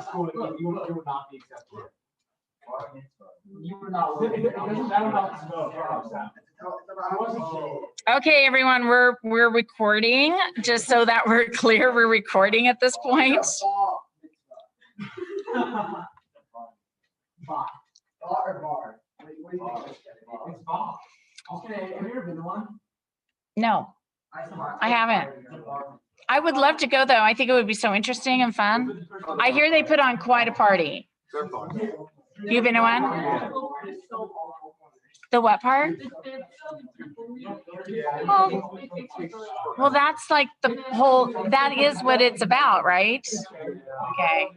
school, you would not be accepted. You were not. Okay, everyone, we're recording, just so that we're clear, we're recording at this point. Okay, have you ever been to one? No, I haven't. I would love to go though. I think it would be so interesting and fun. I hear they put on quite a party. You've been to one? The what part? Well, that's like the whole, that is what it's about, right? Okay.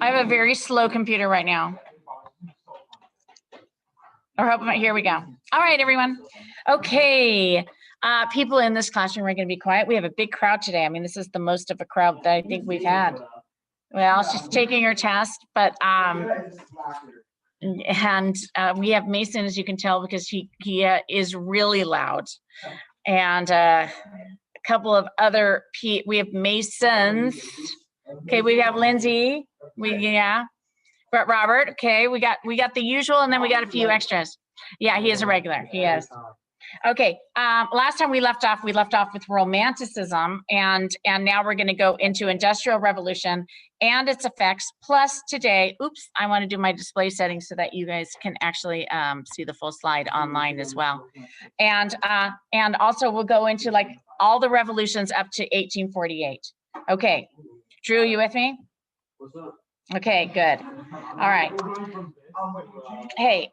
I have a very slow computer right now. Here we go. All right, everyone. Okay. People in this classroom are going to be quiet. We have a big crowd today. I mean, this is the most of a crowd that I think we've had. Well, she's taking her test, but we have Mason, as you can tell, because he is really loud, and a couple of other we have Masons. Okay, we have Lindsay. But Robert. Okay, we got the usual, and then we got a few extras. Yeah, he is a regular. He is. Okay, last time we left off with Romanticism, and now we're going to go into Industrial Revolution and its effects. Plus today, oops, I want to do my display settings so that you guys can actually see the full slide online as well. And also we'll go into like all the revolutions up to 1848. Okay, Drew, you with me? Okay, good. All right. Hey,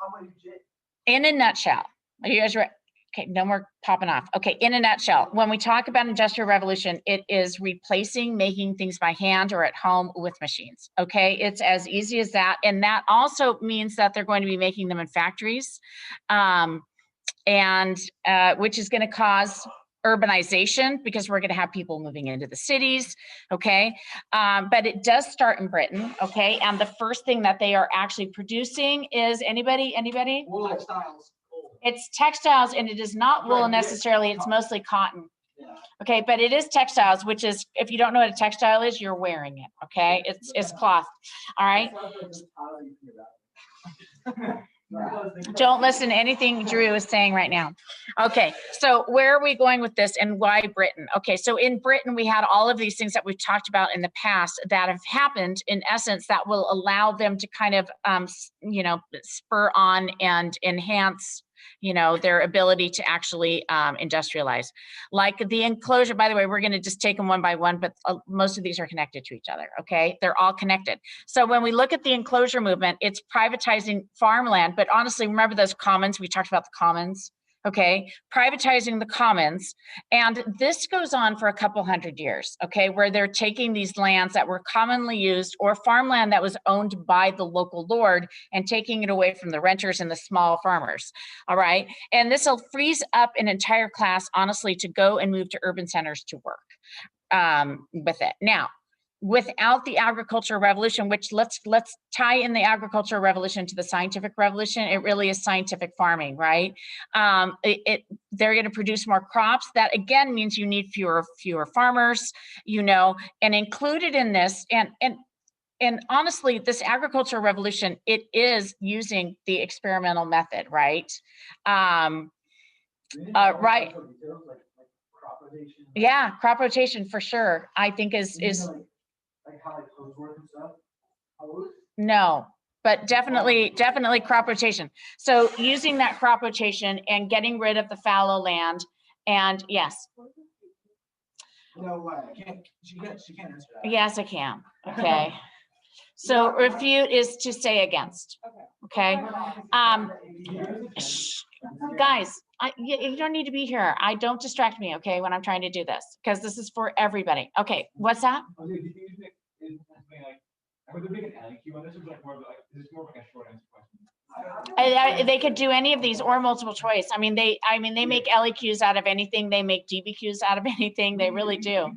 in a nutshell, are you guys ready? Okay, no more popping off. Okay, in a nutshell, when we talk about Industrial Revolution, it is replacing making things by hand or at home with machines. Okay, it's as easy as that. And that also means that they're going to be making them in factories, which is going to cause urbanization because we're going to have people moving into the cities. Okay, but it does start in Britain. Okay, and the first thing that they are actually producing is anybody? Wool textiles. It's textiles, and it is not wool necessarily. It's mostly cotton. Okay, but it is textiles, which is, if you don't know what a textile is, you're wearing it. Okay, it's cloth. All right. Don't listen to anything Drew is saying right now. Okay, so where are we going with this and why Britain? Okay, so in Britain, we had all of these things that we've talked about in the past that have happened, in essence, that will allow them to kind of, spur on and enhance their ability to actually industrialize. Like the enclosure, by the way, we're going to just take them one by one, but most of these are connected to each other, okay? They're all connected. So when we look at the enclosure movement, it's privatizing farmland, but honestly, remember those commons? We talked about the commons, okay? Privatizing the commons, and this goes on for a couple hundred years, okay? Where they're taking these lands that were commonly used or farmland that was owned by the local lord and taking it away from the renters and the small farmers, all right? And this will freeze up an entire class, honestly, to go and move to urban centers to work with it. Now, without the agricultural revolution, which let's tie in the agricultural revolution to the scientific revolution, it really is scientific farming, right? They're going to produce more crops. That again means you need fewer farmers, and included in this, and honestly, this agricultural revolution, it is using the experimental method, right? Right. Yeah, crop rotation for sure. I think is. Like how hose work and stuff? No, but definitely crop rotation. So using that crop rotation and getting rid of the fallow land, and yes. No way. She can't answer that. Yes, I can. Okay. So refute is to say against. Okay. Guys, you don't need to be here. Don't distract me, okay, when I'm trying to do this, because this is for everybody. Okay, what's that? They could do any of these or multiple choice. I mean, they make LEQs out of anything. They make DBQs out of anything. They really do.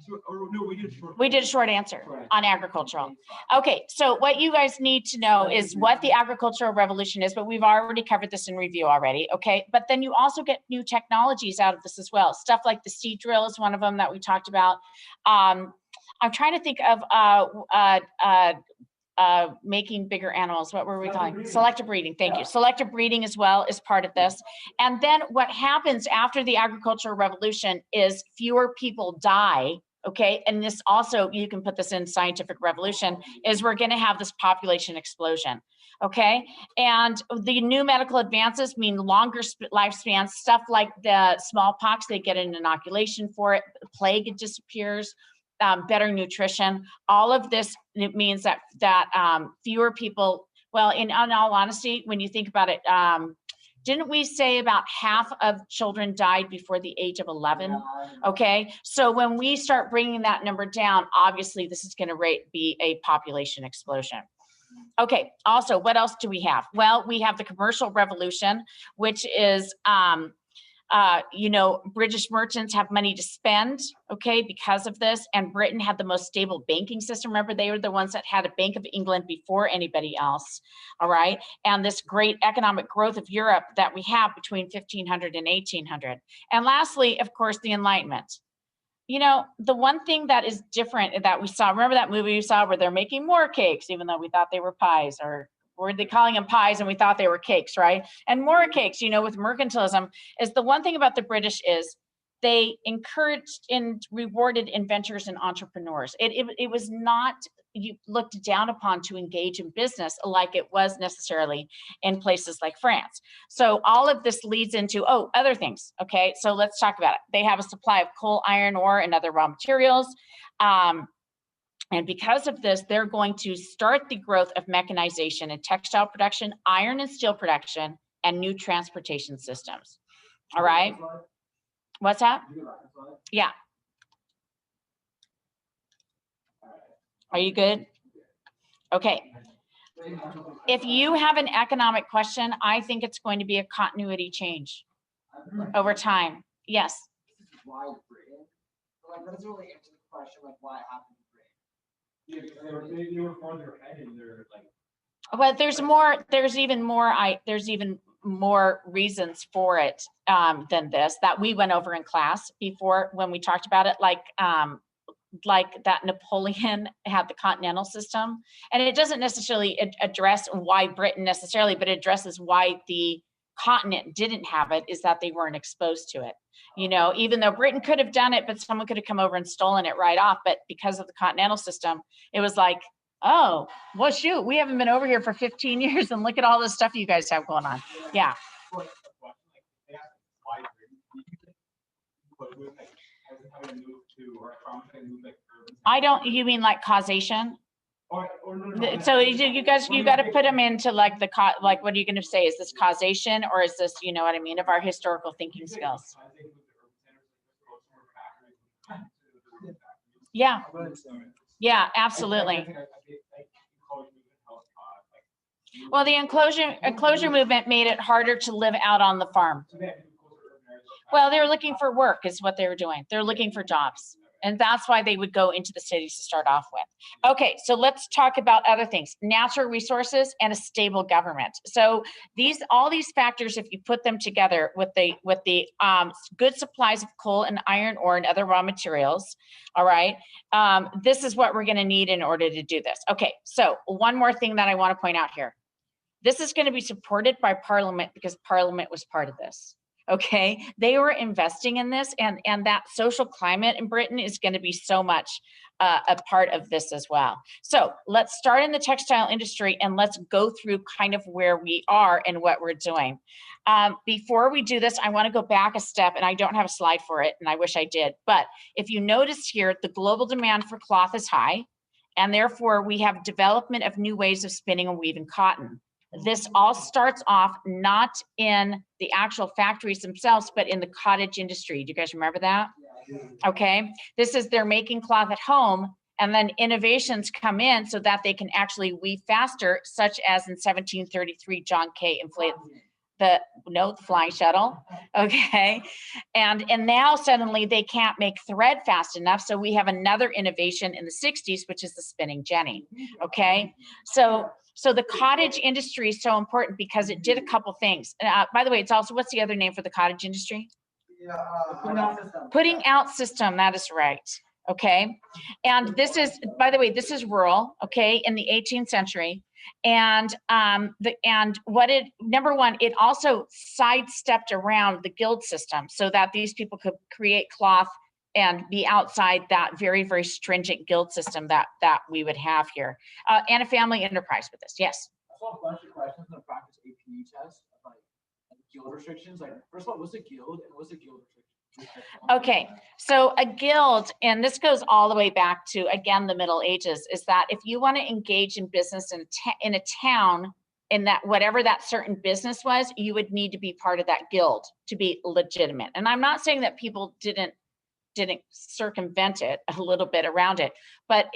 No, we did a short. We did a short answer on agricultural. Okay, so what you guys need to know is what the agricultural revolution is, but we've already covered this in review already, okay? But then you also get new technologies out of this as well. Stuff like the seed drill is one of them that we talked about. I'm trying to think of making bigger animals. What were we calling? Selective breeding. Thank you. Selective breeding as well is part of this. And then what happens after the agricultural revolution is fewer people die. Okay, and this also, you can put this in scientific revolution, is we're going to have this population explosion. Okay, and the new medical advances mean longer lifespans, stuff like the smallpox, they get an inoculation for it, plague disappears, better nutrition. All of this, it means that fewer people, well, in all honesty, when you think about it, didn't we say about half of children died before the age of 11? Okay, so when we start bringing that number down, obviously this is going to be a population explosion. Okay, also, what else do we have? Well, we have the commercial revolution, which is, British merchants have money to spend, okay, because of this. And Britain had the most stable banking system. Remember, they were the ones that had a Bank of England before anybody else, all right? And this great economic growth of Europe that we have between 1500 and 1800. And lastly, of course, the Enlightenment. You know, the one thing that is different that we saw, remember that movie we saw where they're making more cakes, even though we thought they were pies, or were they calling them pies and we thought they were cakes, right? And more cakes, with mercantilism, is the one thing about the British is they encouraged and rewarded inventors and entrepreneurs. It was not looked down upon to engage in business like it was necessarily in places like France. So all of this leads into, other things, okay? So let's talk about it. They have a supply of coal, iron ore, and other raw materials. And because of this, they're going to start the growth of mechanization and textile production, iron and steel production, and new transportation systems. All right? What's that? Yeah. Are you good? Okay. If you have an economic question, I think it's going to be a continuity change over time. Yes. Why Britain? Like, that doesn't really answer the question, like, why it happened to Britain. Yeah, because they were farther ahead and they're like. Well, there's even more reasons for it than this that we went over in class before when we talked about it, like that Napoleon had the continental system, and it doesn't necessarily address why Britain necessarily, but it addresses why the continent didn't have it, is that they weren't exposed to it. Even though Britain could have done it, but someone could have come over and stolen it right off. But because of the continental system, it was like, oh, well, shoot, we haven't been over here for 15 years and look at all this stuff you guys have going on. Yeah. You mean like causation? So you guys, you got to put them into like like, what are you going to say? Is this causation, or is this, you know what I mean, of our historical thinking skills? Yeah. Yeah, absolutely. Well, the enclosure movement made it harder to live out on the farm. Well, they were looking for work is what they were doing. They're looking for jobs. And that's why they would go into the cities to start off with. Okay, so let's talk about other things. Natural resources and a stable government. So all these factors, if you put them together with the good supplies of coal and iron ore and other raw materials, all right, this is what we're gonna need in order to do this. Okay, so one more thing that I wanna point out here. This is gonna be supported by Parliament because Parliament was part of this. Okay, they were investing in this, and that social climate in Britain is going to be so much a part of this as well. So let's start in the textile industry and let's go through kind of where we are and what we're doing. Before we do this, I want to go back a step, and I don't have a slide for it, and I wish I did. But if you notice here, the global demand for cloth is high, and therefore we have development of new ways of spinning and weaving cotton. This all starts off not in the actual factories themselves, but in the cottage industry. Do you guys remember that? Okay, this is they're making cloth at home, and then innovations come in so that they can actually weave faster, such as in 1733, John Kay inflated the flying shuttle, okay? And now suddenly they can't make thread fast enough, so we have another innovation in the 60s, which is the spinning jenny, okay? So the cottage industry is so important because it did a couple things. By the way, it's also, what's the other name for the cottage industry? Putting out system, that is right, okay? And this is, by the way, this is rural, okay, in the 18th century. And number one, it also sidestepped around the guild system so that these people could create cloth and be outside that very, very stringent guild system that we would have here. And a family enterprise with this, yes. I saw a bunch of questions in the practice AP test, like guild restrictions. Like, first of all, what's a guild and what's a guild restriction? Okay, so a guild, and this goes all the way back to, again, the Middle Ages, is that if you want to engage in business in a town, in that whatever that certain business was, you would need to be part of that guild to be legitimate. And I'm not saying that people didn't circumvent it a little bit around it, but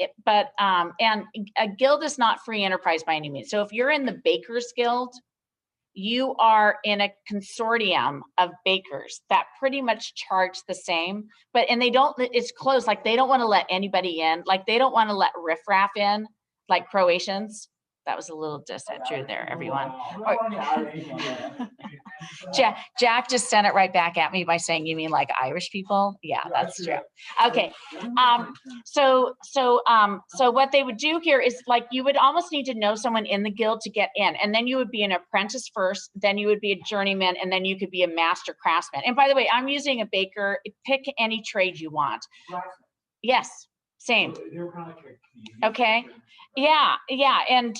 and a guild is not free enterprise by any means. So if you're in the Bakers Guild, you are in a consortium of bakers that pretty much charge the same, and they don't, it's closed, like they don't want to let anybody in, like they don't want to let riffraff in, like Croatians. That was a little diss at Drew there, everyone. Jack just sent it right back at me by saying, you mean like Irish people? Yeah, that's true. Okay. So what they would do here is, like, you would almost need to know someone in the guild to get in, and then you would be an apprentice first, then you would be a journeyman, and then you could be a master craftsman. And by the way, I'm using a baker. Pick any trade you want. Yes, same. Okay. Yeah, and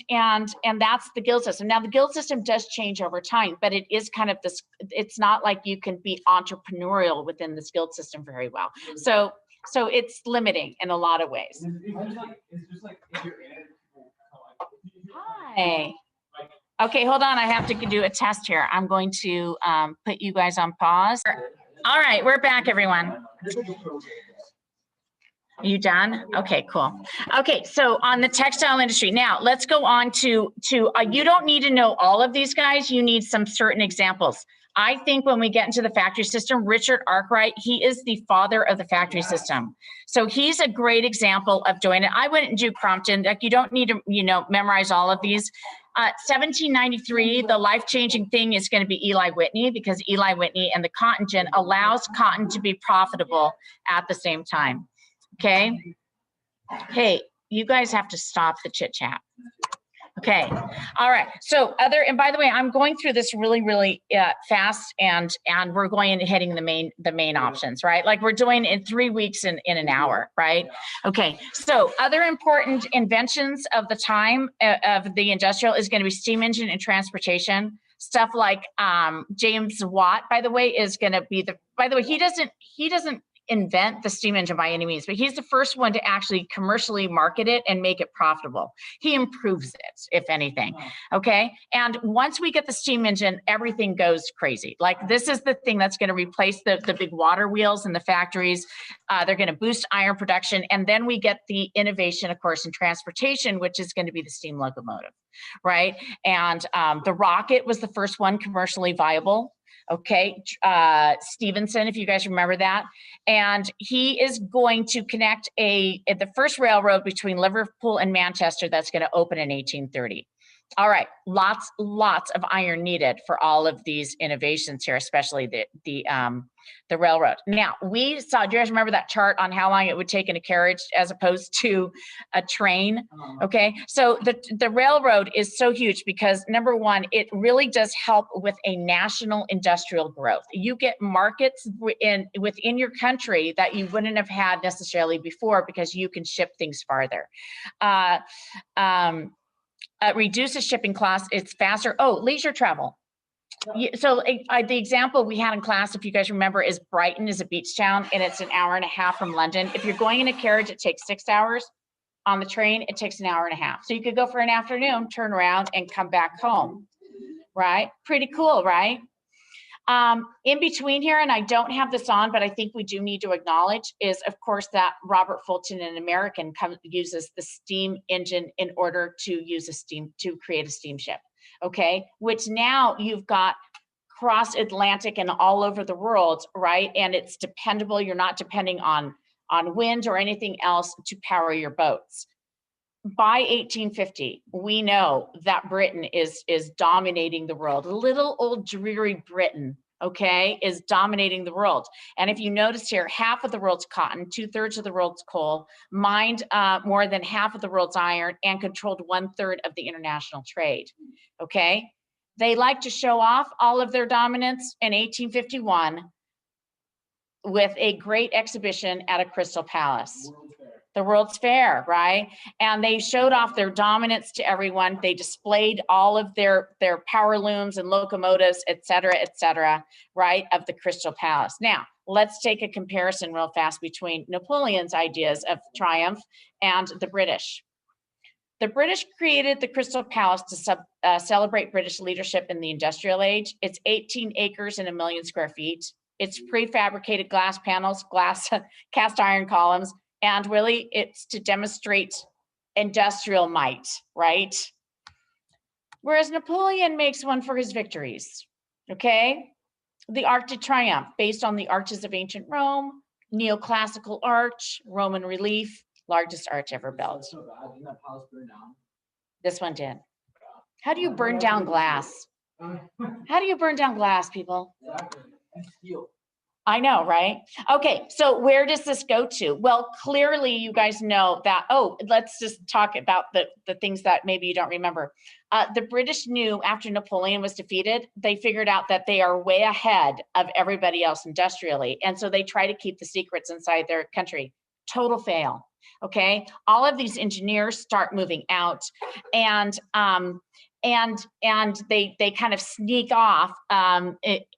that's the guild system. Now the guild system does change over time, but it is kind of this, it's not like you can be entrepreneurial within this guild system very well. So it's limiting in a lot of ways. It's just like if you're in it, Hi. Okay, hold on. I have to do a test here. I'm going to put you guys on pause. All right, we're back, everyone. You done? Okay, cool. Okay, so on the textile industry, now let's go on to you don't need to know all of these guys. You need some certain examples. I think when we get into the factory system, Richard Arkwright, he is the father of the factory system. So he's a great example of doing it. I wouldn't do Crompton. Like, you don't need to, memorize all of these. 1793, the life-changing thing is going to be Eli Whitney, because Eli Whitney and the cotton gin allows cotton to be profitable at the same time. Okay. Hey, you guys have to stop the chit chat. Okay. All right. So and by the way, I'm going through this really, really fast, and we're going and hitting the main options, right? Like we're doing in 3 weeks in an hour, right? Okay. So other important inventions of the time of the industrial is going to be steam engine and transportation. Stuff like James Watt, by the way, is going to be he doesn't invent the steam engine by any means, but he's the first one to actually commercially market it and make it profitable. He improves it, if anything. Okay. And once we get the steam engine, everything goes crazy. Like, this is the thing that's going to replace the big water wheels in the factories. They're going to boost iron production. And then we get the innovation, of course, in transportation, which is going to be the steam locomotive, right? And the rocket was the first one commercially viable. Okay, Stevenson, if you guys remember that. And he is going to connect the first railroad between Liverpool and Manchester that's going to open in 1830. All right, lots of iron needed for all of these innovations here, especially the railroad. Now, do you guys remember that chart on how long it would take in a carriage as opposed to a train? Okay, so the railroad is so huge because, number one, it really does help with a national industrial growth. You get markets within your country that you wouldn't have had necessarily before because you can ship things farther. Reduces shipping costs. It's faster. Oh, leisure travel. So the example we had in class, if you guys remember, is Brighton is a beach town, and it's an hour and a half from London. If you're going in a carriage, it takes 6 hours. On the train, it takes an hour and a half. So you could go for an afternoon, turn around, and come back home, right? Pretty cool, right? In between here, and I don't have this on, but I think we do need to acknowledge, is of course that Robert Fulton, an American, uses the steam engine in order to create a steamship. Okay, which now you've got cross Atlantic and all over the world, right? And it's dependable. You're not depending on wind or anything else to power your boats. By 1850, we know that Britain is dominating the world. Little old dreary Britain, okay, is dominating the world. And if you notice here, half of the world's cotton, 2/3 of the world's coal, mined more than half of the world's iron, and controlled 1/3 of the international trade, okay? They like to show off all of their dominance in 1851 with a great exhibition at a Crystal Palace. The World's Fair, right? And they showed off their dominance to everyone. They displayed all of their power looms and locomotives, et cetera, right, of the Crystal Palace. Now, let's take a comparison real fast between Napoleon's ideas of triumph and the British. The British created the Crystal Palace to celebrate British leadership in the industrial age. It's 18 acres and 1 million square feet. It's prefabricated glass panels, glass cast iron columns, and really it's to demonstrate industrial might, right? Whereas Napoleon makes one for his victories, okay? The Arc de Triomphe, based on the arches of ancient Rome, neoclassical arch, Roman relief, largest arch ever built. So bad. Didn't that palace burn down? This one did. How do you burn down glass? How do you burn down glass, people? Exactly. And steel. I know, right? Okay, so where does this go to? Well, clearly you guys know that, oh, let's just talk about the things that maybe you don't remember. The British knew after Napoleon was defeated, they figured out that they are way ahead of everybody else industrially. And so they try to keep the secrets inside their country. Total fail, okay? All of these engineers start moving out, and they kind of sneak off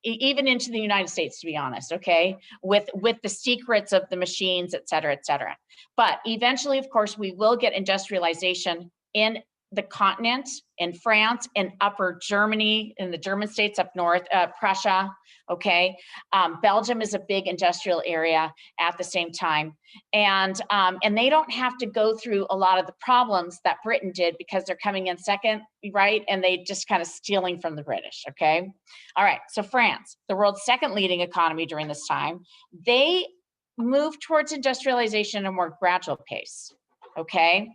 even into the United States, to be honest, okay, with the secrets of the machines, et cetera, et cetera. But eventually, of course, we will get industrialization in the continent, in France, in upper Germany, in the German states up north, Prussia, okay? Belgium is a big industrial area at the same time. And they don't have to go through a lot of the problems that Britain did because they're coming in second, right? And they just kind of stealing from the British, okay? All right, so France, the world's second leading economy during this time, they moved towards industrialization at a more gradual pace, okay?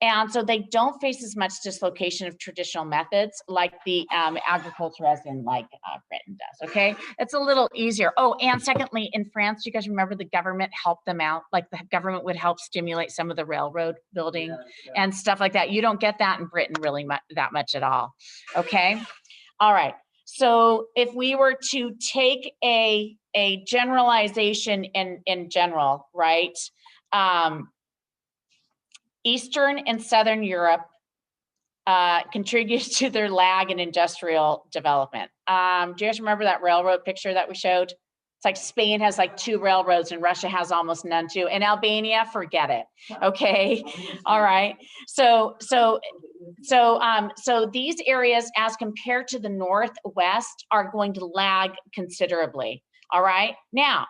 And so they don't face as much dislocation of traditional methods like the agriculture as in like Britain does, okay? It's a little easier. Oh, and secondly, in France, you guys remember the government helped them out? Like the government would help stimulate some of the railroad building and stuff like that. You don't get that in Britain really that much at all, okay? All right, so if we were to take a generalization in general, right? Eastern and Southern Europe contributes to their lag in industrial development. Do you guys remember that railroad picture that we showed? It's like Spain has like 2 railroads and Russia has almost none too. And Albania, forget it. Okay, all right. So these areas as compared to the Northwest are going to lag considerably. All right, now,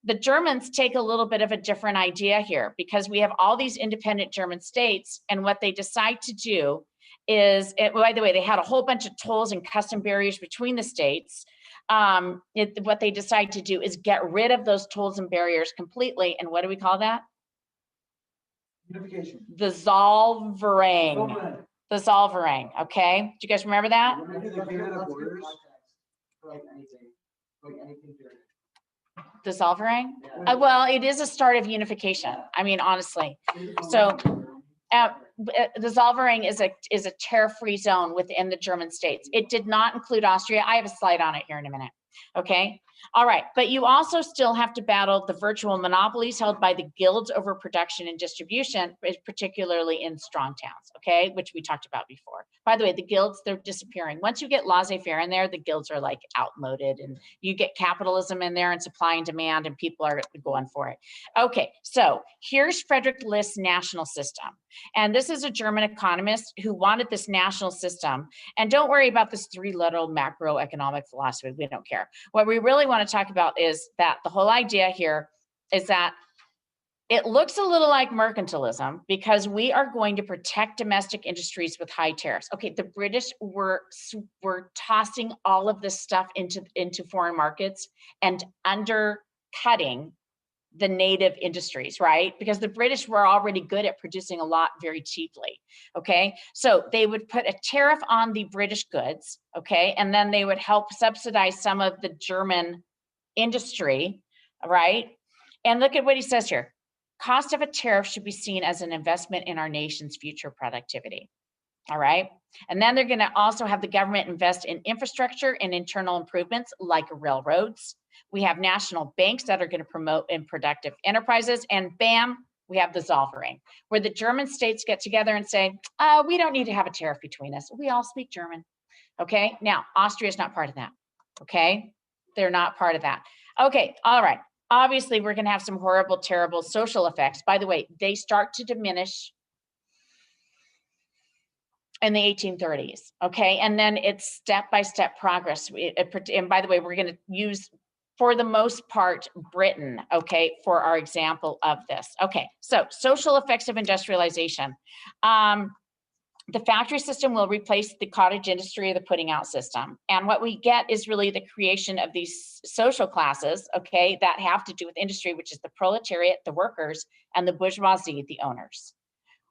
the Germans take a little bit of a different idea here because we have all these independent German states, and what they decide to do is, by the way, they had a whole bunch of tolls and custom barriers between the states. What they decide to do is get rid of those tolls and barriers completely, and what do we call that? Unification. The Zollverein. The Zollverein, okay? Do you guys remember that? The Zollverein? Well, it is a start of unification. I mean, honestly. So the Zollverein is a tariff-free zone within the German states. It did not include Austria. I have a slide on it here in a minute. Okay. All right. But you also still have to battle the virtual monopolies held by the guilds over production and distribution, particularly in strong towns. Okay. Which we talked about before. By the way, the guilds, they're disappearing. Once you get laissez-faire in there, the guilds are like outmoded, and you get capitalism in there and supply and demand, and people are going for it. Okay. So here's Frederick List's national system. And this is a German economist who wanted this national system. And don't worry about this 3-letter macroeconomic philosophy. We don't care. What we really want to talk about is that the whole idea here is that It looks a little like mercantilism because we are going to protect domestic industries with high tariffs. Okay, the British were tossing all of this stuff into foreign markets and undercutting the native industries, right? Because the British were already good at producing a lot very cheaply, okay? So they would put a tariff on the British goods, okay? And then they would help subsidize some of the German industry, right? And look at what he says here. Cost of a tariff should be seen as an investment in our nation's future productivity. All right. And then they're going to also have the government invest in infrastructure and internal improvements like railroads. We have national banks that are going to promote in productive enterprises. And bam, we have the Zollverein, where the German states get together and say, we don't need to have a tariff between us. We all speak German. Okay. Now, Austria is not part of that. Okay. They're not part of that. Okay. All right. Obviously, we're going to have some horrible, terrible social effects. By the way, they start to diminish in the 1830s, okay? And then it's step-by-step progress. And by the way, we're going to use, for the most part, Britain, okay, for our example of this. Okay, so social effects of industrialization. The factory system will replace the cottage industry or the putting out system. And what we get is really the creation of these social classes, okay, that have to do with industry, which is the proletariat, the workers, and the bourgeoisie, the owners.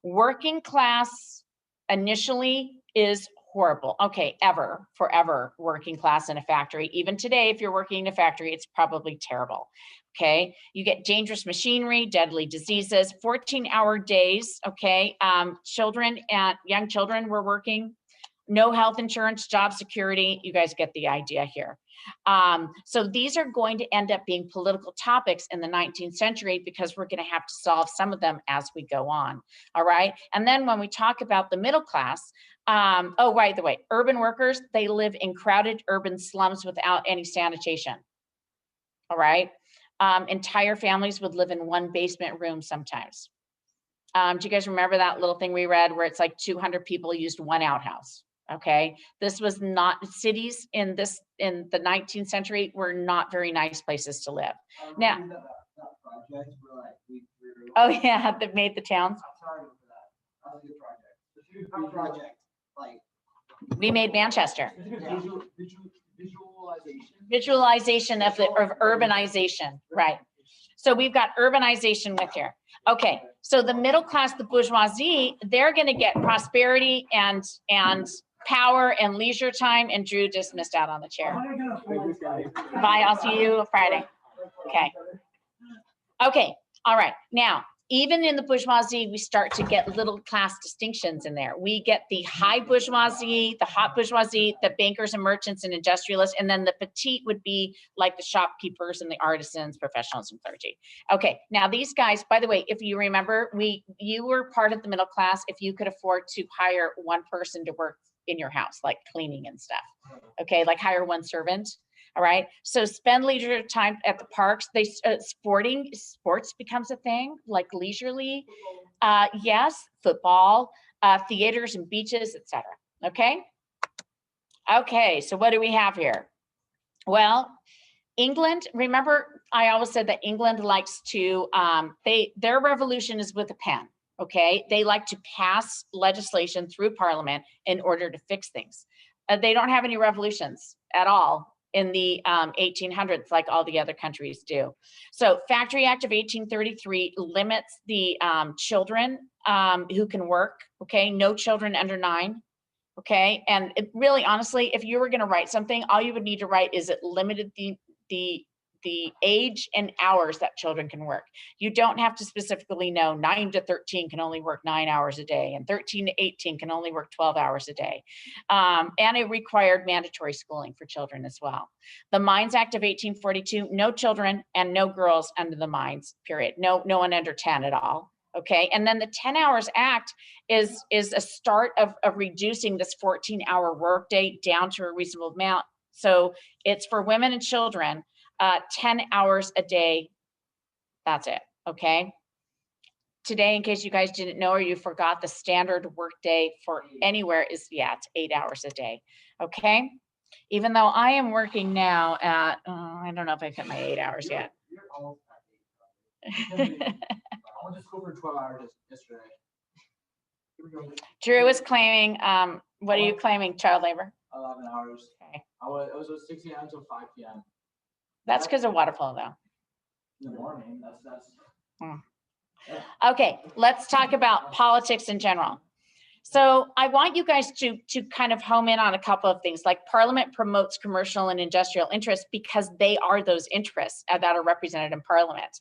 Working class initially is horrible. Okay, forever working class in a factory. Even today, if you're working in a factory, it's probably terrible. Okay, you get dangerous machinery, deadly diseases, 14-hour days. Okay, children and young children were working, no health insurance, job security. You guys get the idea here. So these are going to end up being political topics in the 19th century because we're going to have to solve some of them as we go on. All right. And then when we talk about the middle class, oh, by the way, urban workers, they live in crowded urban slums without any sanitation. All right. Entire families would live in one basement room sometimes. Do you guys remember that little thing we read where it's like 200 people used one outhouse? Okay, this was not, cities in the 19th century were not very nice places to live. Now, oh yeah, that made the towns. We made Manchester. Visualization of urbanization, right? So we've got urbanization with here. Okay, so the middle class, the bourgeoisie, they're going to get prosperity and power and leisure time. And Drew just missed out on the chair. Bye. I'll see you Friday. Okay. Okay. All right. Now, even in the bourgeoisie, we start to get little class distinctions in there. We get the high bourgeoisie, the hot bourgeoisie, the bankers and merchants and industrialists, and then the petite would be like the shopkeepers and the artisans, professionals, and clergy. Okay, now these guys, by the way, if you remember, you were part of the middle class if you could afford to hire one person to work in your house, like cleaning and stuff. Okay, like hire one servant. All right. So spend leisure time at the parks. Sports becomes a thing, like leisurely. Yes, football, theaters and beaches, etc. Okay. Okay. So what do we have here? Well, England. Remember, I always said that England likes to. Their revolution is with a pen. Okay. They like to pass legislation through Parliament in order to fix things. They don't have any revolutions at all in the 1800s, like all the other countries do. So Factory Act of 1833 limits the children who can work, okay? No children under 9, okay? And it really, honestly, if you were gonna write something, all you would need to write is it limited the age and hours that children can work. You don't have to specifically know 9 to 13 can only work 9 hours a day, and 13 to 18 can only work 12 hours a day. And it required mandatory schooling for children as well. The Mines Act of 1842, no children and no girls under the mines, period. No one under 10 at all. Okay, and then the 10 Hours Act is a start of reducing this 14-hour workday down to a reasonable amount. So it's for women and children, 10 hours a day. That's it. Okay. Today, in case you guys didn't know or you forgot, the standard workday for anywhere is, it's 8 hours a day. Okay. Even though I am working now at, I don't know if I've hit my 8 hours yet. I went to school for 12 hours yesterday. Drew is claiming, what are you claiming, child labor? 11 hours. Okay. It was 6 a.m. to 5 p.m. That's because of water flow though. in the morning. That's. Okay, let's talk about politics in general. So I want you guys to kind of home in on a couple of things, like Parliament promotes commercial and industrial interests because they are those interests that are represented in Parliament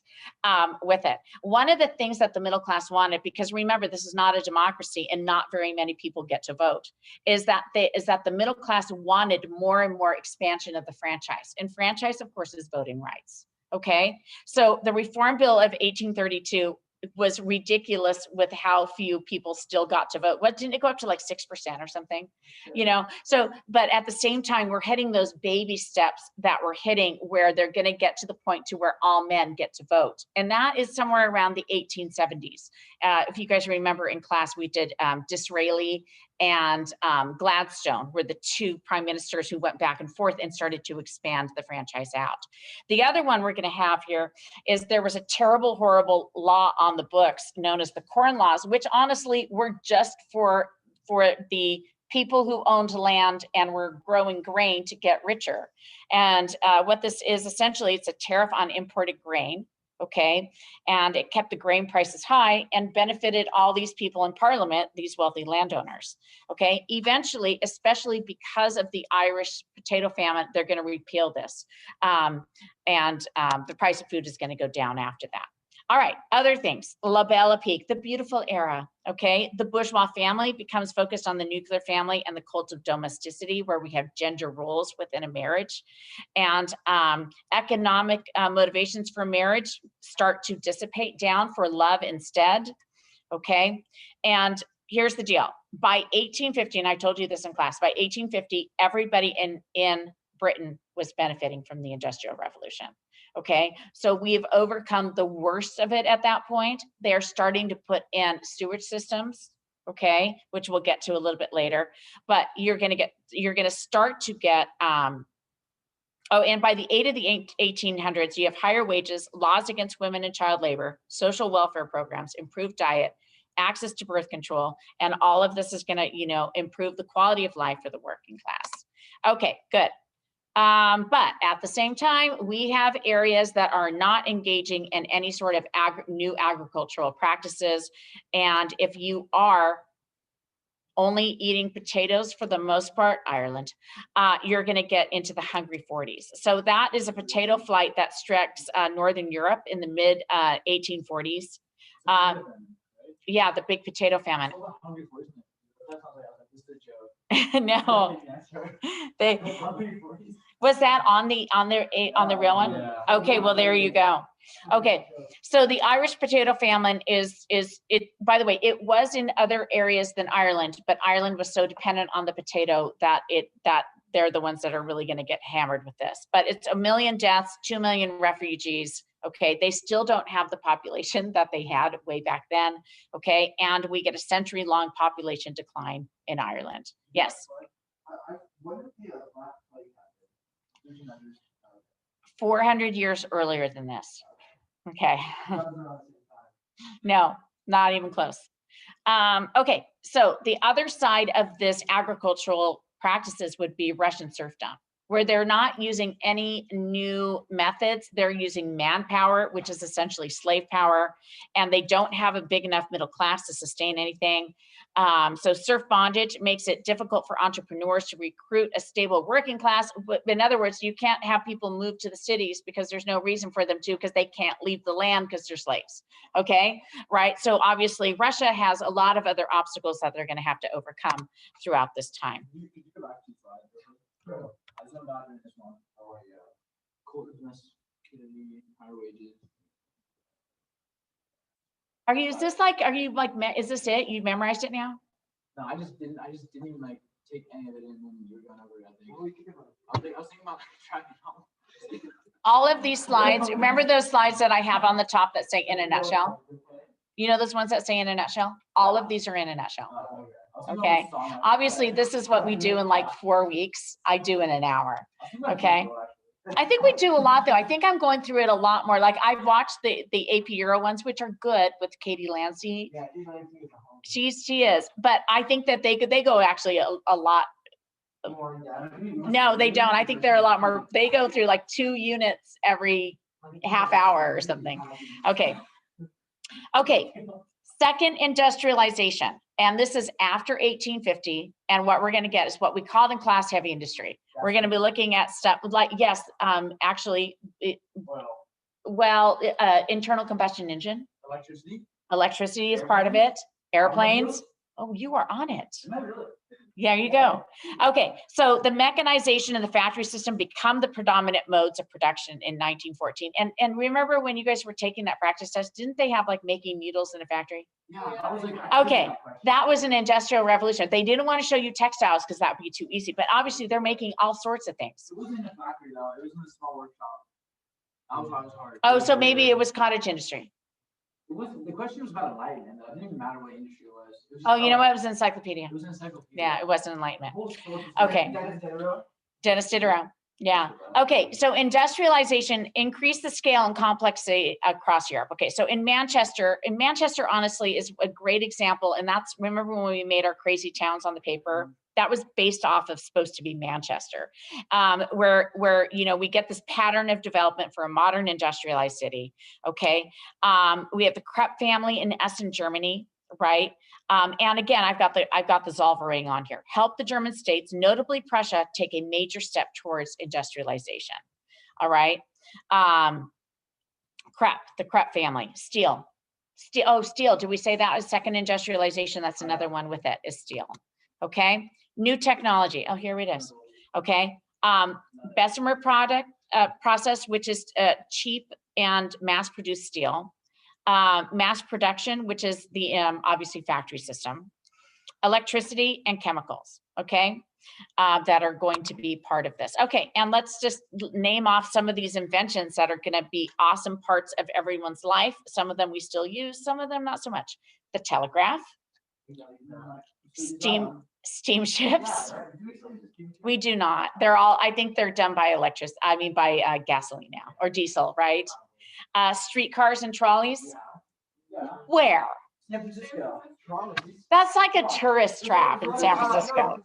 with it. One of the things that the middle class wanted, because remember, this is not a democracy and not very many people get to vote, is that the middle class wanted more and more expansion of the franchise. And franchise, of course, is voting rights. Okay, so the Reform Bill of 1832 was ridiculous with how few people still got to vote. What, didn't it go up to like 6% or something? You know, so, but at the same time, we're hitting those baby steps that we're hitting where they're going to get to the point to where all men get to vote. And that is somewhere around the 1870s. If you guys remember in class, we did Disraeli and Gladstone were the two prime ministers who went back and forth and started to expand the franchise out. The other one we're going to have here is there was a terrible, horrible law on the books known as the Corn Laws, which honestly were just for the people who owned land and were growing grain to get richer. And what this is essentially, it's a tariff on imported grain. Okay, and it kept the grain prices high and benefited all these people in Parliament, these wealthy landowners. Okay, eventually, especially because of the Irish potato famine, they're going to repeal this, and the price of food is going to go down after that. All right, other things, La Belle Époque, the beautiful era, okay? The bourgeois family becomes focused on the nuclear family and the cult of domesticity, where we have gender roles within a marriage. And economic motivations for marriage start to dissipate down for love instead, okay? And here's the deal. By 1850, and I told you this in class, by 1850, everybody in Britain was benefiting from the Industrial Revolution. Okay, so we've overcome the worst of it at that point. They're starting to put in sewage systems, okay, which we'll get to a little bit later. But you're going to start to get oh, and by the of the 1800s, you have higher wages, laws against women and child labor, social welfare programs, improved diet, access to birth control, and all of this is going to, you know, improve the quality of life for the working class. Okay, good. But at the same time, we have areas that are not engaging in any sort of new agricultural practices. And if you are only eating potatoes for the most part, Ireland, you're going to get into the hungry 40s. So that is a potato flight that strikes Northern Europe in the mid 1840s. Yeah, the big potato famine. No, they was that on the real one? Yeah. Okay, well there you go. Okay, so the Irish potato famine is it. By the way, it was in other areas than Ireland, but Ireland was so dependent on the potato that they're the ones that are really going to get hammered with this. But it's 1 million deaths, 2 million refugees. Okay, they still don't have the population that they had way back then. Okay, and we get a century-long population decline in Ireland. Yes. What did the Black Plague happen? 400 years earlier than this. Okay. No, not even close. Okay, so the other side of this agricultural practices would be Russian serfdom, where they're not using any new methods. They're using manpower, which is essentially slave power, and they don't have a big enough middle class to sustain anything. So serf bondage makes it difficult for entrepreneurs to recruit a stable working class. But in other words, you can't have people move to the cities because there's no reason for them to, because they can't leave the land because they're slaves. Okay, right? So obviously Russia has a lot of other obstacles that they're going to have to overcome throughout this time. I zoned out in this one. Oh yeah. Cool. Domesticity, higher wages. Is this it? You memorized it now? No, I just didn't even like take any of it in when you were going over it, I think. I was thinking about trying to. All of these slides, remember those slides that I have on the top that say in a nutshell? You know those ones that say in a nutshell? All of these are in a nutshell. Okay. Obviously, this is what we do in like 4 weeks. I do in an hour. Okay. I think we do a lot though. I think I'm going through it a lot more. Like I've watched the AP Euro ones, which are good with Katie Lancey. Yeah, you know, it's a home. She is, but I think that they go actually a lot. More, yeah. No, they don't. I think they're a lot more. They go through like 2 units every half hour or something. Okay. Okay. Second, industrialization. And this is after 1850. And what we're going to get is what we call in class heavy industry. We're going to be looking at stuff like, yes, actually, internal combustion engine. Electricity. Electricity is part of it. Airplanes. Oh, you are on it. Am I really? There you go. Okay, so the mechanization of the factory system become the predominant modes of production in 1914. And remember when you guys were taking that practice test, didn't they have like making needles in a factory? Yeah, I was like. Okay, that was an industrial revolution. They didn't want to show you textiles because that would be too easy, but obviously they're making all sorts of things. It wasn't in a factory though. It was in a small workshop. That was why it was hard. Oh, so maybe it was cottage industry. It wasn't, the question was about enlightenment. It didn't even matter what industry it was. It was Oh, just you know about- what? It was encyclopedia. It was an encyclopedia. Yeah, it wasn't enlightenment. The whole story was- Okay. Dennis Diderot. Yeah. Okay, so industrialization increased the scale and complexity across Europe. Okay, so in Manchester, honestly, is a great example. And that's, remember when we made our crazy towns on the paper? That was based off of supposed to be Manchester, where you know, we get this pattern of development for a modern industrialized city. Okay, we have the Krupp family in Essen, Germany, right? And again, I've got the Zollverein on here. Help the German states, notably Prussia, take a major step towards industrialization. All right, Krupp, the Krupp family, steel. Oh, steel. Did we say that was second industrialization? That's another one with it is steel. Okay, new technology. Oh, here it is. Okay, Bessemer process, which is cheap and mass-produced steel. Mass production, which is the obviously factory system. Electricity and chemicals. Okay, that are going to be part of this. Okay, and let's just name off some of these inventions that are going to be awesome parts of everyone's life. Some of them we still use, some of them not so much. The telegraph, steamships. We do not. They're all, I think they're done by gasoline now, or diesel, right? Streetcars and trolleys. Where? San Francisco. That's like a tourist trap in San Francisco.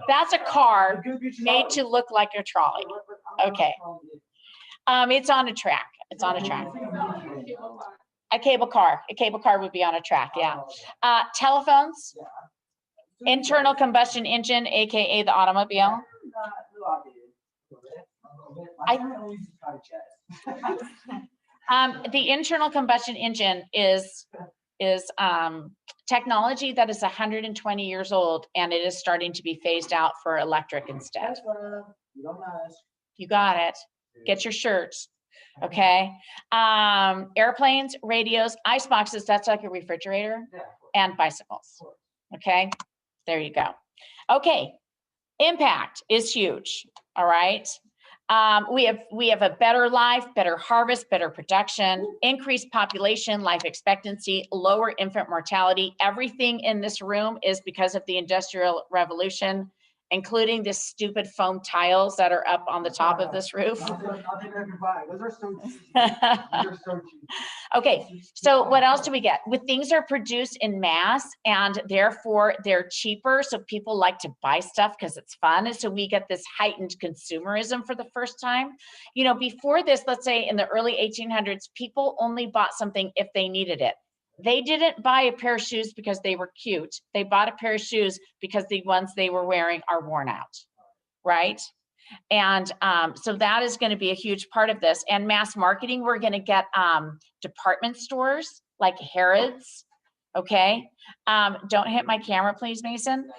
That's a car made to look like a trolley. Okay. It's on a track. It's on a track. A cable car. A cable car would be on a track, yeah. Telephones, internal combustion engine, AKA the automobile. The internal combustion engine is technology that is 120 years old, and it is starting to be phased out for electric instead. You got it. Get your shirts. Okay. Airplanes, radios, ice boxes, that's like a refrigerator, and bicycles. Okay. There you go. Okay. Impact is huge. All right. We have a better life, better harvest, better production, increased population, life expectancy, lower infant mortality. Everything in this room is because of the Industrial Revolution, including the stupid foam tiles that are up on the top of this roof. Those are so cheap. Those are so cheap. Okay, so what else do we get? When things are produced in mass and therefore they're cheaper, so people like to buy stuff because it's fun. And so we get this heightened consumerism for the first time. You know, before this, let's say in the early 1800s, people only bought something if they needed it. They didn't buy a pair of shoes because they were cute. They bought a pair of shoes because the ones they were wearing are worn out, right? And so that is going to be a huge part of this. And mass marketing, we're going to get department stores like Harrods, okay? Don't hit my camera, please, Mason.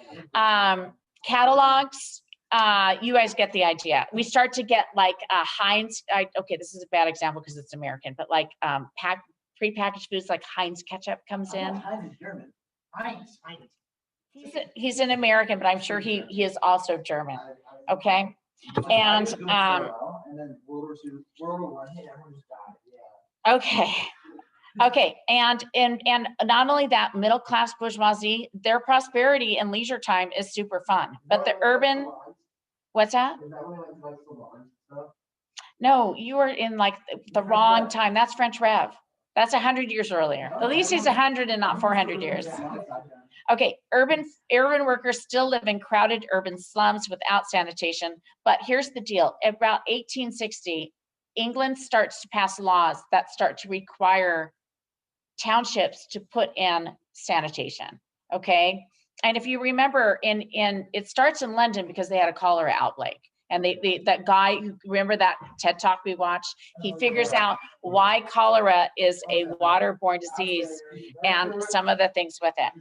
Catalogs, you guys get the idea. We start to get like Heinz, okay, this is a bad example because it's American, but like prepackaged foods like Heinz ketchup comes in. Heinz is German. Heinz. He's an American, but I'm sure he is also German, okay? And then World War I hit, everyone just died. Yeah. okay, and not only that, middle class bourgeoisie, their prosperity and leisure time is super fun, but the urban, What's that? Is that when they went to like salons and stuff? No, you were in like the wrong time. That's French Rev. That's 100 years earlier. At least he's 100 and not 400 years. Okay, urban workers still live in crowded urban slums without sanitation. But here's the deal. About 1860, England starts to pass laws that start to require townships to put in sanitation. Okay, and if you remember, it starts in London because they had a cholera outbreak. And that guy, remember that TED Talk we watched? He figures out why cholera is a waterborne disease and some of the things with it.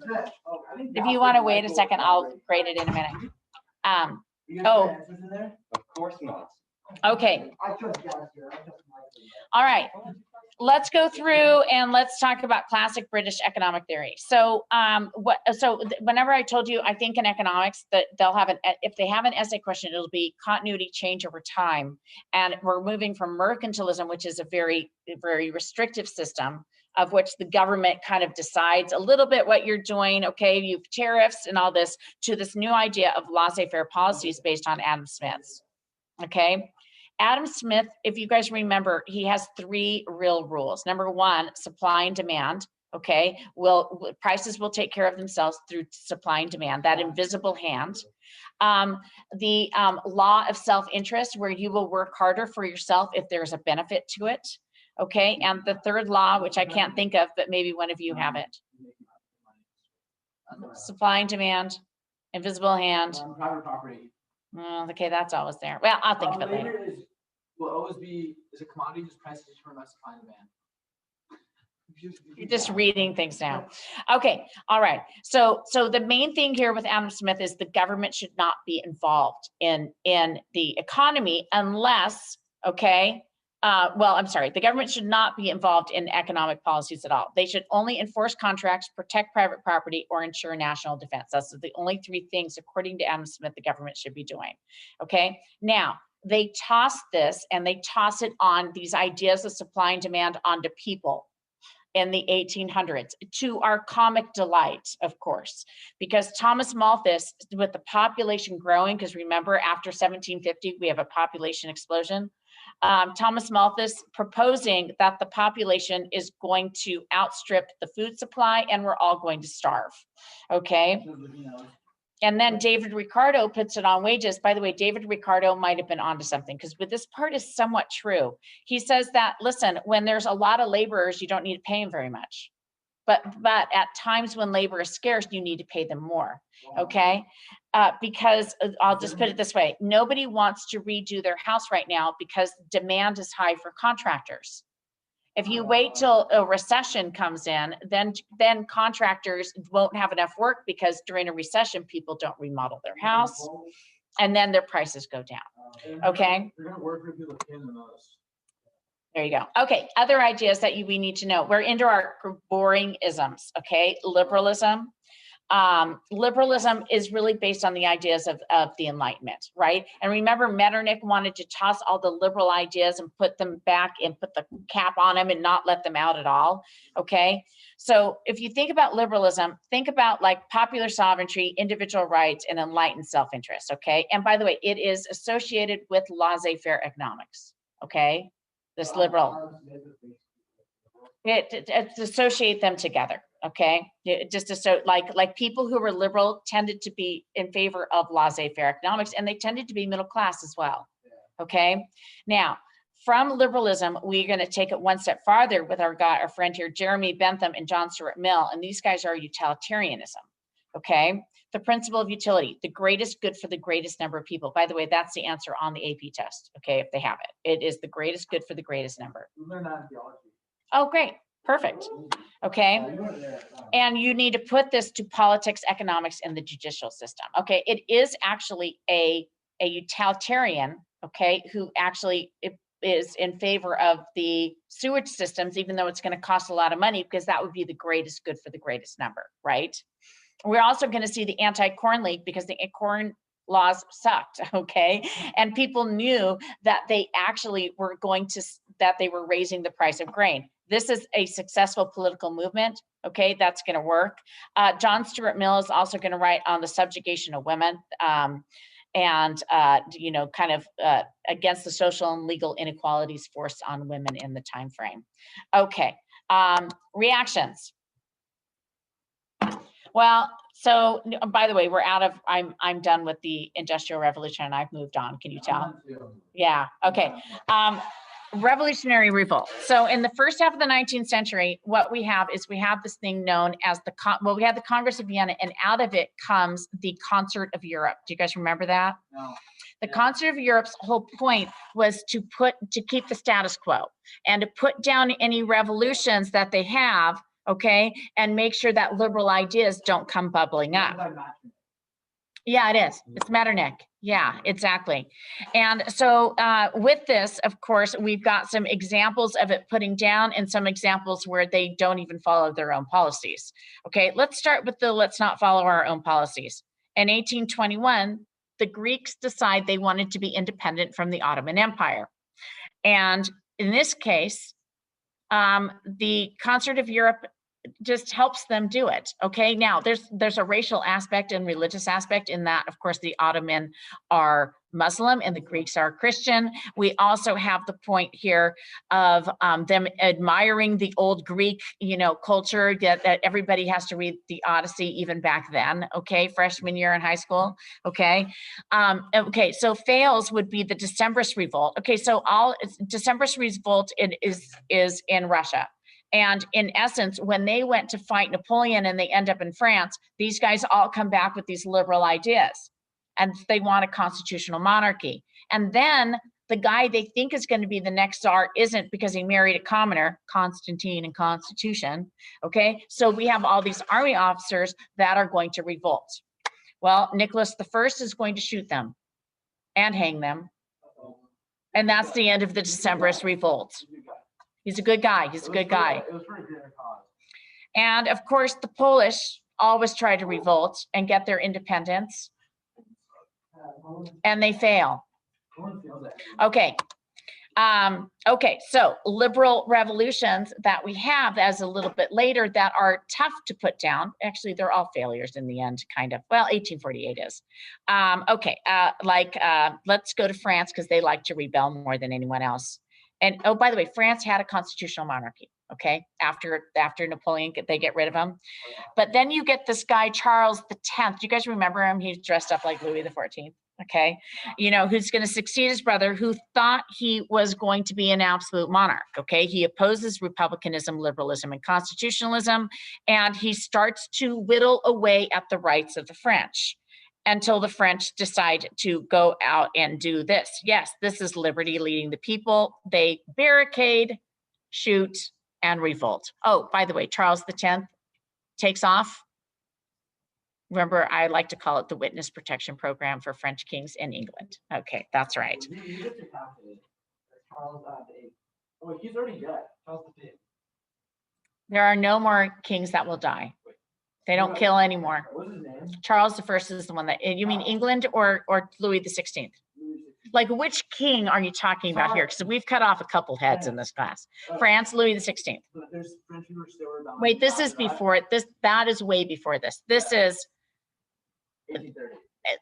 If you want to wait a second, I'll grade it in a minute. Oh. Of course not. Okay. All right. Let's go through and let's talk about classic British economic theory. So, whenever I told you, I think in economics that they'll have if they have an essay question, it'll be continuity change over time. And we're moving from mercantilism, which is a very, very restrictive system of which the government kind of decides a little bit what you're doing. Okay, you've tariffs and all this, to this new idea of laissez-faire policies based on Adam Smith's. Okay. Adam Smith, if you guys remember, he has 3 real rules. Number 1, supply and demand. Okay, prices will take care of themselves through supply and demand, that invisible hand. The law of self-interest, where you will work harder for yourself if there's a benefit to it. Okay, and the 3rd law, which I can't think of, but maybe one of you have it. Supply and demand, invisible hand. Private property. Okay, that's always there. Well, I'll think of it later. Will always be, is a commodity whose price is determined by supply and demand. You're just reading things now. Okay, all right. So the main thing here with Adam Smith is the government should not be involved in the economy unless, okay, the government should not be involved in economic policies at all. They should only enforce contracts, protect private property, or ensure national defense. That's the only 3 things, according to Adam Smith, the government should be doing. Okay, now, they toss this and they toss it on these ideas of supply and demand onto people in the 1800s, to our comic delight, of course, because Thomas Malthus, with the population growing, because remember, after 1750, we have a population explosion. Thomas Malthus proposing that the population is going to outstrip the food supply and we're all going to starve. Okay. And then David Ricardo puts it on wages. By the way, David Ricardo might have been onto something, because this part is somewhat true. He says that, listen, when there's a lot of laborers, you don't need to pay them very much. But at times when labor is scarce, you need to pay them more, okay? Because I'll just put it this way, nobody wants to redo their house right now because demand is high for contractors. If you wait till a recession comes in, then contractors won't have enough work, because during a recession, people don't remodel their house, and then their prices go down. Okay. They're gonna work for people that can the most. There you go. Okay. Other ideas that we need to know. We're into our boring isms. Okay. Liberalism. Liberalism is really based on the ideas of the Enlightenment, right? And remember, Metternich wanted to toss all the liberal ideas and put them back and put the cap on them and not let them out at all, okay? So if you think about liberalism, think about like popular sovereignty, individual rights, and enlightened self-interest, okay? And by the way, it is associated with laissez-faire economics, okay? This liberal. It associate them together, okay? Like people who were liberal tended to be in favor of laissez-faire economics, and they tended to be middle class as well, okay? Now, from liberalism, we're going to take it one step farther with our friend here, Jeremy Bentham and John Stuart Mill, and these guys are utilitarianism, okay? The principle of utility, the greatest good for the greatest number of people. By the way, that's the answer on the AP test, okay, if they have it. It is the greatest good for the greatest number. Oh, great. Perfect. Okay. And you need to put this to politics, economics, and the judicial system. Okay. It is actually a utilitarian, okay, who actually is in favor of the sewage systems, even though it's going to cost a lot of money, because that would be the greatest good for the greatest number, right? We're also going to see the anti-corn league, because the corn laws sucked, okay? And people knew that they actually were that they were raising the price of grain. This is a successful political movement, okay? That's going to work. John Stuart Mill is also going to write on the subjugation of women. and you know, kind of against the social and legal inequalities forced on women in the time frame. Okay, reactions. Well, so by the way, we're out of, I'm done with the Industrial Revolution and I've moved on. Can you tell? Yeah, okay. Revolutionary revolt. So in the first half of the 19th century, what we have is we have this thing known as we had the Congress of Vienna, and out of it comes the Concert of Europe. Do you guys remember that? No. The Concert of Europe's whole point was to keep the status quo and to put down any revolutions that they have, okay, and make sure that liberal ideas don't come bubbling up. Yeah, it is. It's Metternich. Yeah, exactly. And so with this, of course, we've got some examples of it putting down and some examples where they don't even follow their own policies. Okay, let's start with the let's not follow our own policies. In 1821, the Greeks decide they wanted to be independent from the Ottoman Empire. And in this case, the Concert of Europe just helps them do it. Okay, now there's a racial aspect and religious aspect in that. Of course, the Ottoman are Muslim and the Greeks are Christian. We also have the point here of them admiring the old Greek, you know, culture that everybody has to read the Odyssey even back then. Okay, freshman year in high school. Okay, okay. So fails would be the Decembrist revolt. Okay, so Decembrist revolt is in Russia. And in essence, when they went to fight Napoleon and they end up in France, these guys all come back with these liberal ideas and they want a constitutional monarchy. And then the guy they think is going to be the next czar isn't, because he married a commoner, Constantine and Constitution. Okay, so we have all these army officers that are going to revolt. Well, Nicholas I is going to shoot them and hang them. And that's the end of the Decembrist revolt. He's a good guy. He's a good guy. It was for a greater cause. And of course, the Polish always try to revolt and get their independence, and they fail. Okay. Okay, so liberal revolutions that we have as a little bit later that are tough to put down. Actually, they're all failures in the end, kind of. Well, 1848 is. Okay, let's go to France because they like to rebel more than anyone else. And oh, by the way, France had a constitutional monarchy, okay? After Napoleon, they get rid of him. But then you get this guy, Charles X. Do you guys remember him? He's dressed up like Louis XIV, okay? You know, who's going to succeed his brother, who thought he was going to be an absolute monarch, okay? He opposes republicanism, liberalism, and constitutionalism, and he starts to whittle away at the rights of the French, until the French decide to go out and do this. Yes, this is liberty leading the people. They barricade, shoot, and revolt. Oh, by the way, Charles X takes off. Remember, I like to call it the Witness Protection Program for French kings in England. Okay, that's right. You get to calculate. Charles VIII. Oh, he's already dead. Charles V. There are no more kings that will die. They don't kill anymore. What's his name? Charles I is the one that, you mean England or Louis XVI? Like, which king are you talking about here? Because we've cut off a couple heads in this class. France, Louis XVI. But there's French who are still rebelling. Wait, this is before it. That is way before this. This is 1830.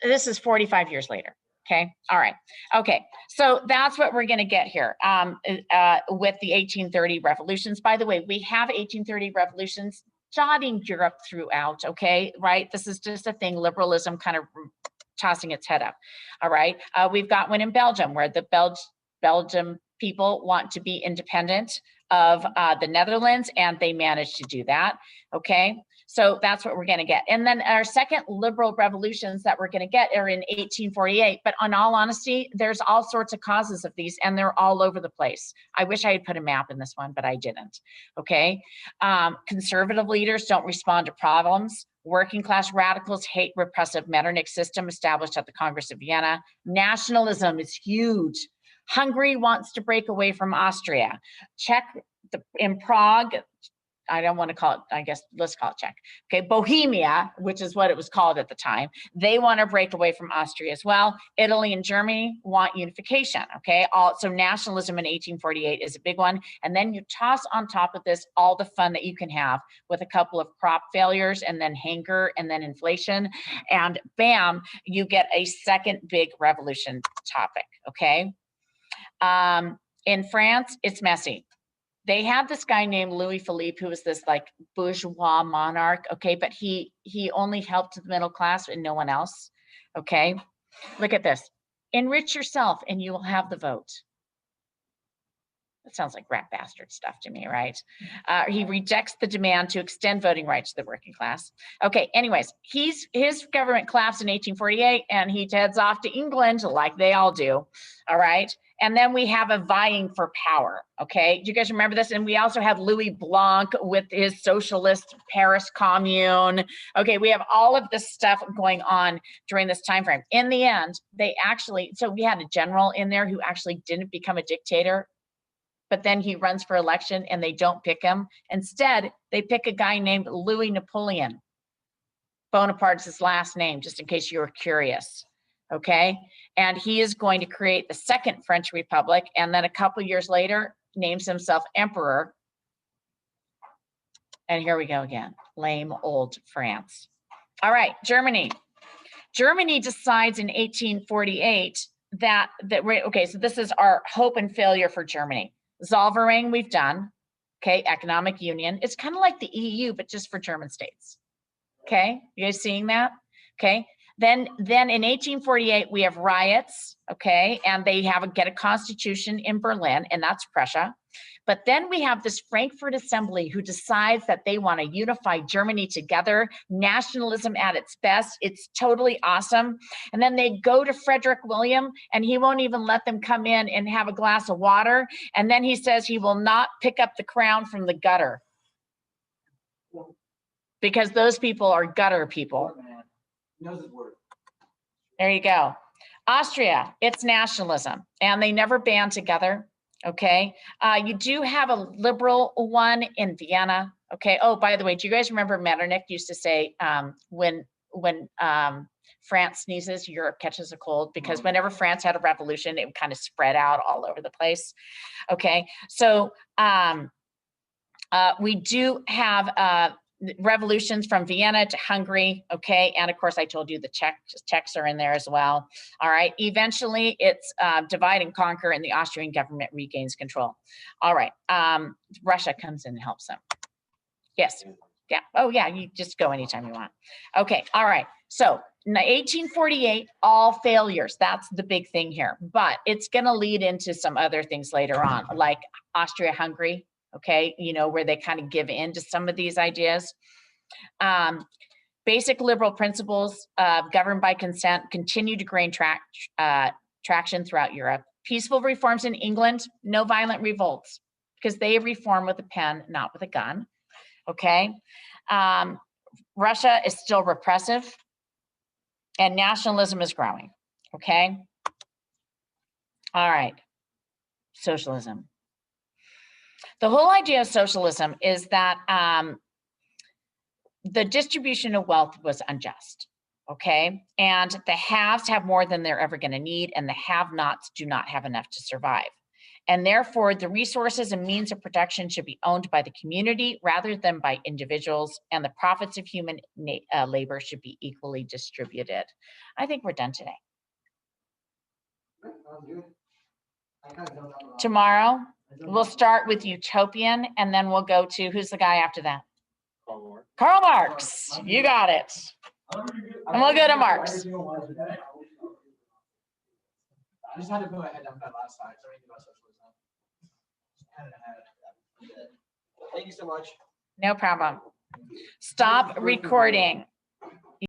This is 45 years later. Okay. All right. Okay. So that's what we're going to get here with the 1830 revolutions. By the way, we have 1830 revolutions dotting Europe throughout. Okay. Right. This is just a thing. Liberalism kind of tossing its head up. All right. We've got one in Belgium where the Belgium people want to be independent of the Netherlands, and they managed to do that. Okay. So that's what we're going to get. And then our second liberal revolutions that we're going to get are in 1848. But in all honesty, there's all sorts of causes of these, and they're all over the place. I wish I had put a map in this one, but I didn't. Okay. Conservative leaders don't respond to problems. Working class radicals hate repressive Metternich system established at the Congress of Vienna. Nationalism is huge. Hungary wants to break away from Austria. In Prague, I don't want to call it, I guess, let's call it Czech. Okay, Bohemia, which is what it was called at the time, they want to break away from Austria as well. Italy and Germany want unification, okay? So nationalism in 1848 is a big one. And then you toss on top of this all the fun that you can have with a couple of crop failures and then hunger and then inflation. And bam, you get a second big revolution topic, okay? In France, it's messy. They had this guy named Louis Philippe, who was this like bourgeois monarch, okay, but he only helped the middle class and no one else, okay? Look at this. Enrich yourself and you will have the vote. That sounds like rat bastard stuff to me, right? He rejects the demand to extend voting rights to the working class. Okay, anyways, his government collapsed in 1848 and he heads off to England like they all do, all right? And then we have a vying for power, okay? Do you guys remember this? And we also have Louis Blanc with his socialist Paris Commune. Okay, we have all of this stuff going on during this time frame. In the end, so we had a general in there who actually didn't become a dictator, but then he runs for election and they don't pick him. Instead, they pick a guy named Louis Napoleon. Bonaparte's his last name, just in case you were curious, okay? And he is going to create the Second French Republic, and then a couple years later, names himself emperor. And here we go again, lame old France. All right, Germany. Germany decides in 1848 okay, so this is our hope and failure for Germany. Zollverein we've done, okay, economic union. It's kind of like the EU, but just for German states. Okay, you guys seeing that? Okay, then in 1848 we have riots, okay, and they get a constitution in Berlin, and that's Prussia. But then we have this Frankfurt Assembly who decides that they want to unify Germany together, nationalism at its best. It's totally awesome. And then they go to Frederick William and he won't even let them come in and have a glass of water. And then he says he will not pick up the crown from the gutter because those people are gutter people. Man, he knows his word. There you go. Austria, it's nationalism, and they never band together. Okay, you do have a liberal one in Vienna. Okay. Oh, by the way, do you guys remember Metternich used to say when France sneezes, Europe catches a cold, because whenever France had a revolution, it kind of spread out all over the place. Okay, so we do have revolutions from Vienna to Hungary, okay, and of course I told you the Czechs are in there as well. All right, eventually it's divide and conquer, and the Austrian government regains control. All right, Russia comes in and helps them. Yes, yeah, oh yeah, you just go anytime you want. Okay, all right, so 1848, all failures. That's the big thing here, but it's going to lead into some other things later on, like Austria-Hungary. Okay, you know, where they kind of give in to some of these ideas. Basic liberal principles governed by consent continue to gain traction throughout Europe. Peaceful reforms in England, no violent revolts, because they reform with a pen, not with a gun. Okay, Russia is still repressive, and nationalism is growing. Okay, all right, socialism. The whole idea of socialism is that the distribution of wealth was unjust, okay? And the haves have more than they're ever going to need, and the have-nots do not have enough to survive. And therefore, the resources and means of production should be owned by the community rather than by individuals, and the profits of human labor should be equally distributed. I think we're done today. Tomorrow, we'll start with utopian, and then we'll go to, who's the guy after that? Karl Marx. You got it. And we'll go to Marx. I just had to put my head down that last slide. So anything about socialism. Thank you so much. No problem. Stop recording.